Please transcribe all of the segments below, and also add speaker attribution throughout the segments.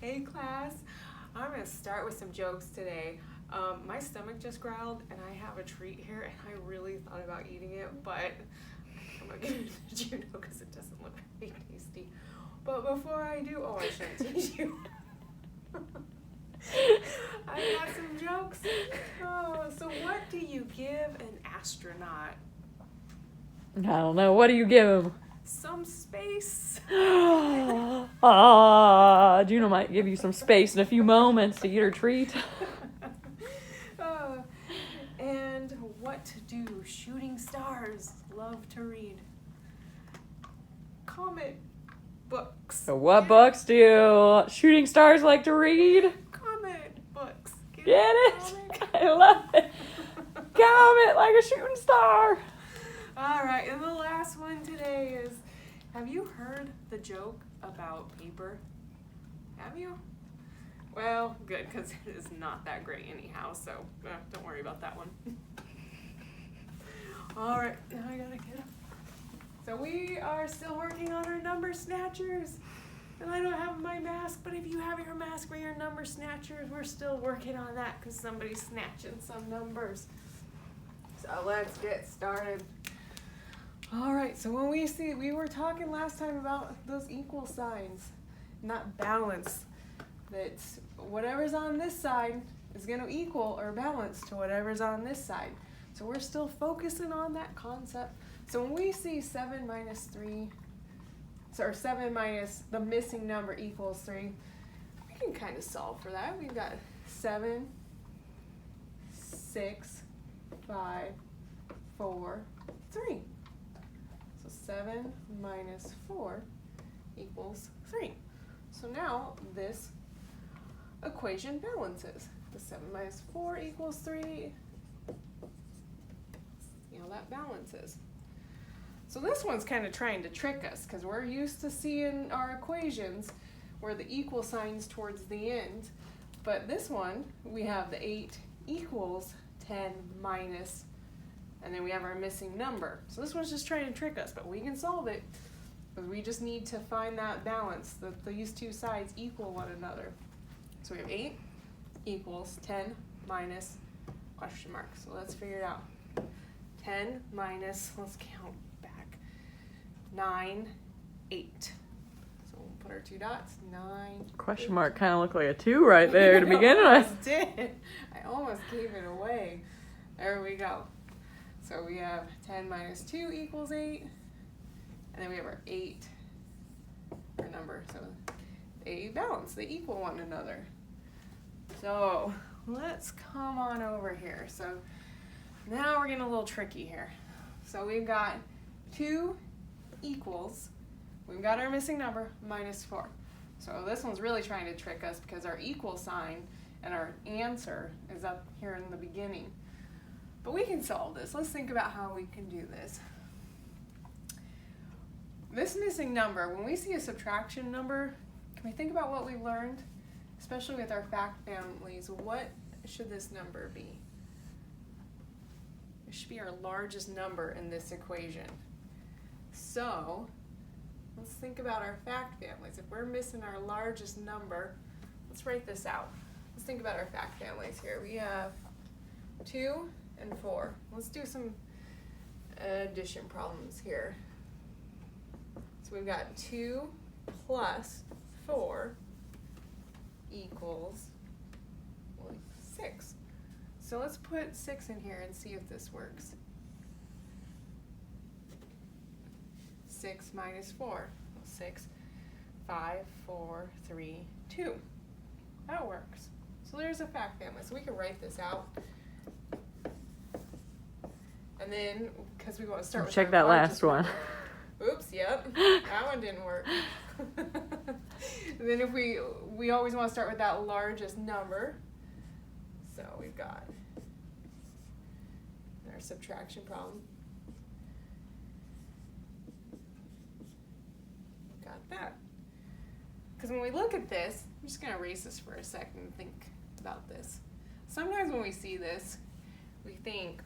Speaker 1: Hey class, I'm going to start with some jokes today. My stomach just growled and I have a treat here and I really thought about eating it, but I'm going to give it to Juno because it doesn't look very tasty. But before I do, I shouldn't teach you. I got some jokes. So what do you give an astronaut?
Speaker 2: I don't know. What do you give him?
Speaker 1: Some space.
Speaker 2: Juno might give you some space in a few moments to eat her treat.
Speaker 1: And what do shooting stars love to read? Comic books.
Speaker 2: So what books do shooting stars like to read?
Speaker 1: Comic books.
Speaker 2: Get it? I love it. Comet like a shooting star.
Speaker 1: All right, and the last one today is, have you heard the joke about paper? Have you? Well, good, because it is not that great anyhow, so don't worry about that one. All right, now I gotta get up. So we are still working on our number snatchers, and I don't have my mask, but if you have your mask or your number snatchers, we're still working on that because somebody's snatching some numbers. So let's get started. All right, so when we were talking last time about those equal signs, not balance, that whatever's on this side is going to equal or balance to whatever's on this side. So we're still focusing on that concept. So when we see 7 minus 3, or 7 minus the missing number equals 3, we can kind of solve for that. We've got 7, 6, 5, 4, 3. 7 minus 4 equals 3. So now this equation balances. The 7 minus 4 equals 3. That balances. So this one's kind of trying to trick us because we're used to seeing our equations where the equal sign's towards the end. But this one, we have the 8 equals 10 minus, and then we have our missing number. So this one's just trying to trick us, but we can solve it. But we just need to find that balance, that these two sides equal one another. So we have 8 equals 10 minus question mark. So let's figure it out. 10 minus, let's count back, 9, 8. So we'll put our 2 dots, 9.
Speaker 2: Question
Speaker 1: 8.
Speaker 2: mark kind of looked like a 2 right there to begin with.
Speaker 1: I almost did. I almost gave it away. There we go. So we have 10 minus 2 equals 8. And then we have our 8, our number. So they balance, they equal one another. So let's come on over here. So now we're getting a little tricky here. So we've got 2 equals, we've got our missing number, minus 4. So this one's really trying to trick us because our equal sign and our answer is up here in the beginning. But we can solve this. Let's think about how we can do this. This missing number, when we see a subtraction number, can we think about what we learned? Especially with our fact families, what should this number be? It should be our largest number in this equation. So let's think about our fact families. If we're missing our largest number, let's write this out. Let's think about our fact families here. We have 2 and 4. Let's do some addition problems here. So we've got 2 plus 4 equals 6. So let's put 6 in here and see if this works. 6 minus 4. 6, 5, 4, 3, 2. That works. So there's a fact family. So we can write this out. And then, because we want to start with
Speaker 2: check that last one.
Speaker 1: Oops, yep. That one didn't work. And then if we always want to start with that largest number. So we've got our subtraction problem. Got that. Because when we look at this, I'm just going to erase this for a second and think about this. Sometimes when we see this, we think,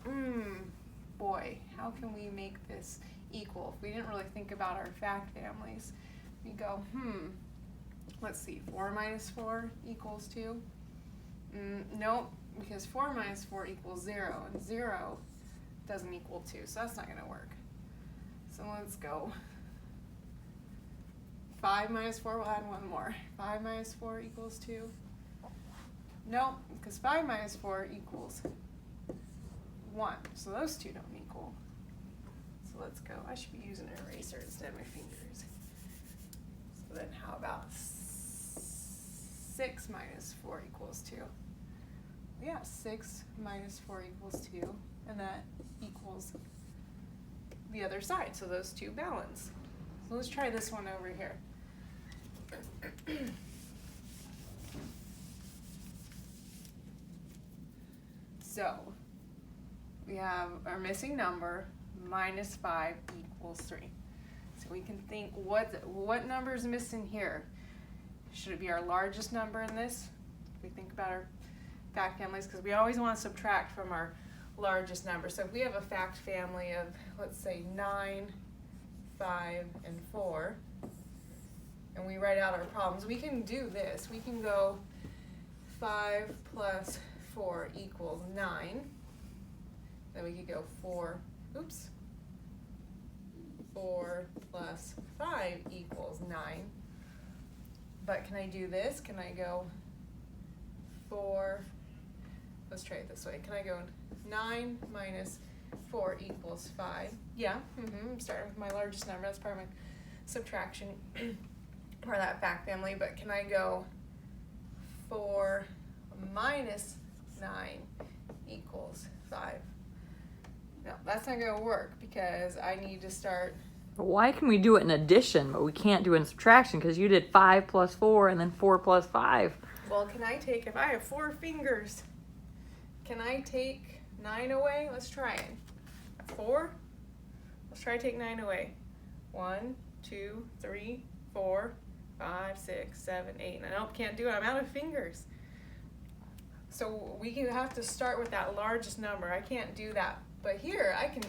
Speaker 1: boy, how can we make this equal? If we didn't really think about our fact families, we go, let's see, 4 minus 4 equals 2. Nope, because 4 minus 4 equals 0, and 0 doesn't equal 2, so that's not going to work. So let's go. 5 minus 4, we'll add one more. 5 minus 4 equals 2. Nope, because 5 minus 4 equals 1, so those two don't equal. So let's go. I should be using an eraser instead of my fingers. So then how about 6 minus 4 equals 2? Yeah, 6 minus 4 equals 2, and that equals the other side, so those two balance. So let's try this one over here. So we have our missing number, minus 5 equals 3. So we can think, what number is missing here? Should it be our largest number in this? If we think about our fact families, because we always want to subtract from our largest number. So if we have a fact family of, let's say, 9, 5, and 4, and we write out our problems, we can do this. We can go 5 plus 4 equals 9. Then we could go 4 plus 5 equals 9. But can I do this? Can I go 4, let's try it this way. Can I go 9 minus 4 equals 5? Yeah, I'm starting with my largest number. That's part of my subtraction, part of that fact family. But can I go 4 minus 9 equals 5? No, that's not going to work because I need to start.
Speaker 2: Why can we do it in addition, but we can't do it in subtraction? Because you did 5 plus 4 and then 4 plus 5.
Speaker 1: Well, can I take, if I have 4 fingers, can I take 9 away? Let's try it. 4? Let's try to take 9 away. 1, 2, 3, 4, 5, 6, 7, 8. And nope, can't do it. I'm out of fingers. So we have to start with that largest number. I can't do that. But here, I can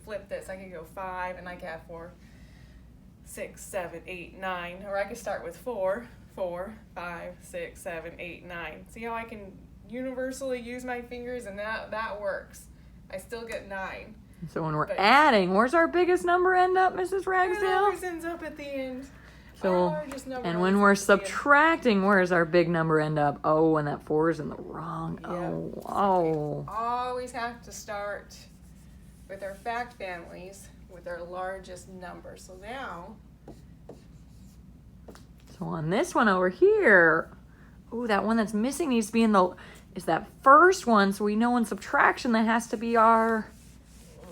Speaker 1: flip this. I can go 5, and I can have 4, 6, 7, 8, 9. Or I could start with 4, 4, 5, 6, 7, 8, 9. See how I can universally use my fingers, and that works. I still get 9.
Speaker 2: So when we're adding, where's our biggest number end up, Mrs. Ragsdale?
Speaker 1: It always ends up at the end.
Speaker 2: So, and when we're subtracting, where's our big number end up? Oh, and that 4 is in the wrong.
Speaker 1: Yep.
Speaker 2: Oh.
Speaker 1: We always have to start with our fact families with our largest number. So now.
Speaker 2: So on this one over here, oh, that one that's missing needs to be is that first one. So we know in subtraction that has to be our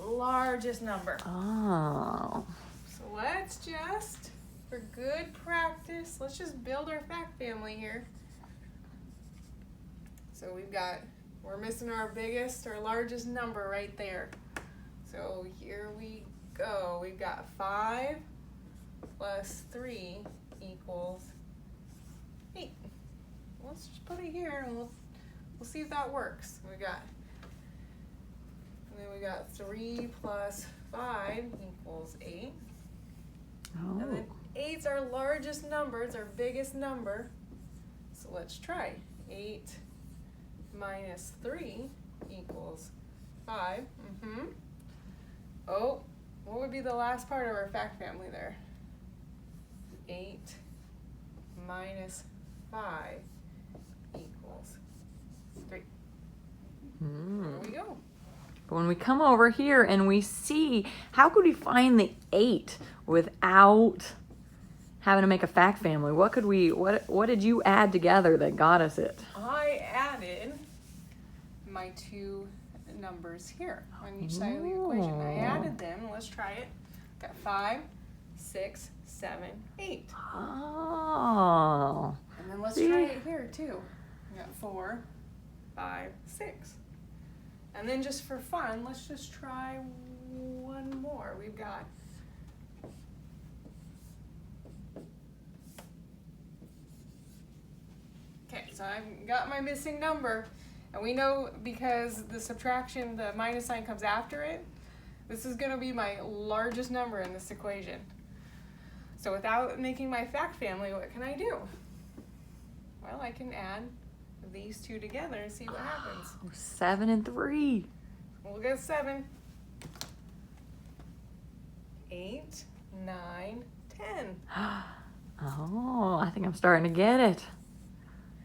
Speaker 1: largest number.
Speaker 2: Oh.
Speaker 1: So let's just, for good practice, let's just build our fact family here. So we're missing our largest number right there. So here we go. We've got 5 plus 3 equals 8. Let's just put it here and we'll see if that works. And then we got 3 plus 5 equals 8.
Speaker 2: Oh.
Speaker 1: And then 8's our largest number, it's our biggest number. So let's try. 8 minus 3 equals 5. Oh, what would be the last part of our fact family there? 8 minus 5 equals 3. There we go.
Speaker 2: But when we come over here and we see, how could we find the 8 without having to make a fact family? What did you add together that got us it?
Speaker 1: I added my 2 numbers here on each side of the equation. I added them. Let's try it. Got 5, 6, 7, 8.
Speaker 2: Oh.
Speaker 1: And then let's try it here too. We got 4, 5, 6. And then just for fun, let's just try one more. We've got okay, so I've got my missing number. And we know because the subtraction, the minus sign comes after it, this is going to be my largest number in this equation. So without making my fact family, what can I do? Well, I can add these two together and see what happens.
Speaker 2: 7 and 3.
Speaker 1: We'll go 7. 8, 9, 10.
Speaker 2: Oh, I think I'm starting to get it.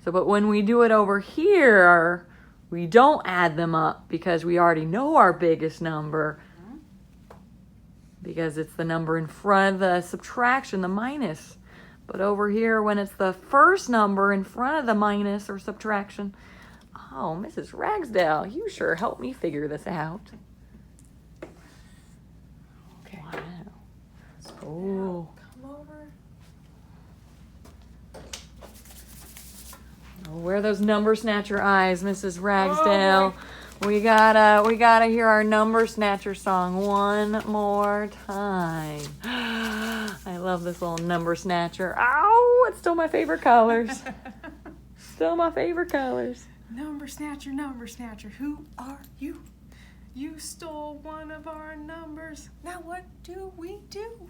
Speaker 2: So, but when we do it over here, we don't add them up because we already know our biggest number. Because it's the number in front of the subtraction, the minus. But over here, when it's the first number in front of the minus or subtraction, oh, Mrs. Ragsdale, you sure helped me figure this out.
Speaker 1: Okay.
Speaker 2: Wow.
Speaker 1: So
Speaker 2: Oh.
Speaker 1: come over.
Speaker 2: Oh, where are those number snatcher eyes, Mrs. Ragsdale? We gotta hear our number snatcher song one more time. I love this little number snatcher. Ow, it's still my favorite colors. Still my favorite colors.
Speaker 1: Number snatcher, who are you? You stole one of our numbers. Now what do we do?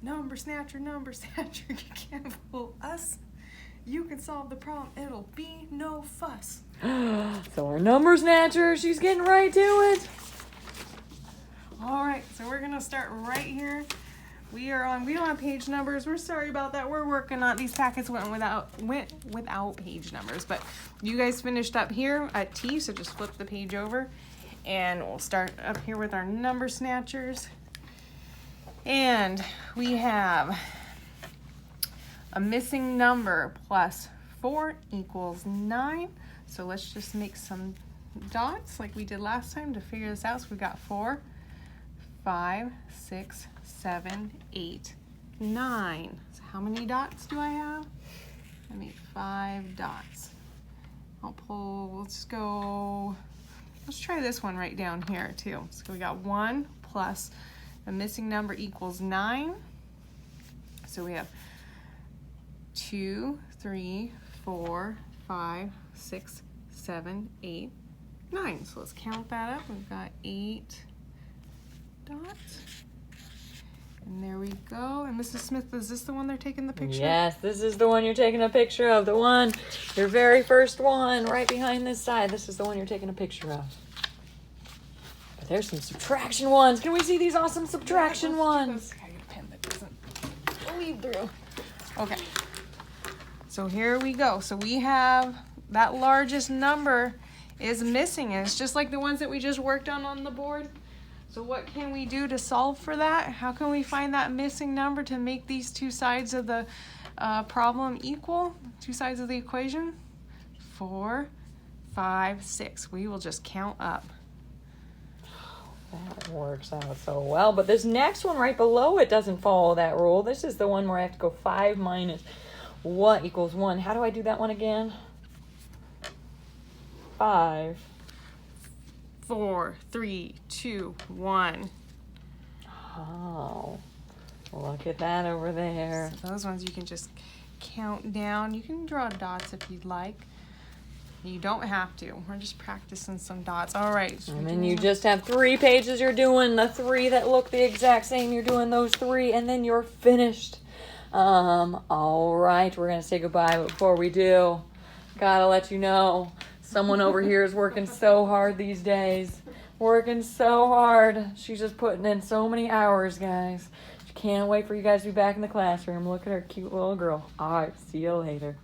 Speaker 1: Number snatcher, you can't fool us. You can solve the problem, it'll be no fuss.
Speaker 2: So our number snatcher, she's getting right to it.
Speaker 1: All right, so we're gonna start right here. We don't have page numbers. We're sorry about that. We're working on these packets went without page numbers, but you guys finished up here at T, so just flip the page over and we'll start up here with our number snatchers. And we have a missing number plus 4 equals 9. So let's just make some dots like we did last time to figure this out. So we got 4, 5, 6, 7, 8, 9. So how many dots do I have? I made 5 dots. let's try this one right down here too. So we got 1 plus the missing number equals 9. So we have 2, 3, 4, 5, 6, 7, 8, 9. So let's count that up. We've got 8 dots. And there we go. And Mrs. Smith, is this the one they're taking the picture?
Speaker 2: Yes, this is the one you're taking a picture of. The one, your very first one, right behind this side. This is the one you're taking a picture of. But there's some subtraction ones. Can we see these awesome subtraction ones?
Speaker 1: I get a pen that doesn't bleed through. Okay. So here we go. So we have that largest number is missing. And it's just like the ones that we just worked on the board. So what can we do to solve for that? How can we find that missing number to make these two sides of the problem equal? Two sides of the equation? 4, 5, 6. We will just count up.
Speaker 2: That works out so well. But this next one right below it doesn't follow that rule. This is the one where I have to go 5 minus what equals 1. How do I do that one again? 5.
Speaker 1: 4, 3, 2, 1.
Speaker 2: Oh, look at that over there.
Speaker 1: So those ones you can just count down. You can draw dots if you'd like. You don't have to. We're just practicing some dots. All right. So
Speaker 2: And then you just have 3 pages. You're doing the 3 that look the exact same. You're doing those 3 and then you're finished. All right. We're going to say goodbye. But before we do, gotta let you know, someone over here is working so hard these days. Working so hard. She's just putting in so many hours, guys. She can't wait for you guys to be back in the classroom. Look at her cute little girl. All right. See you later.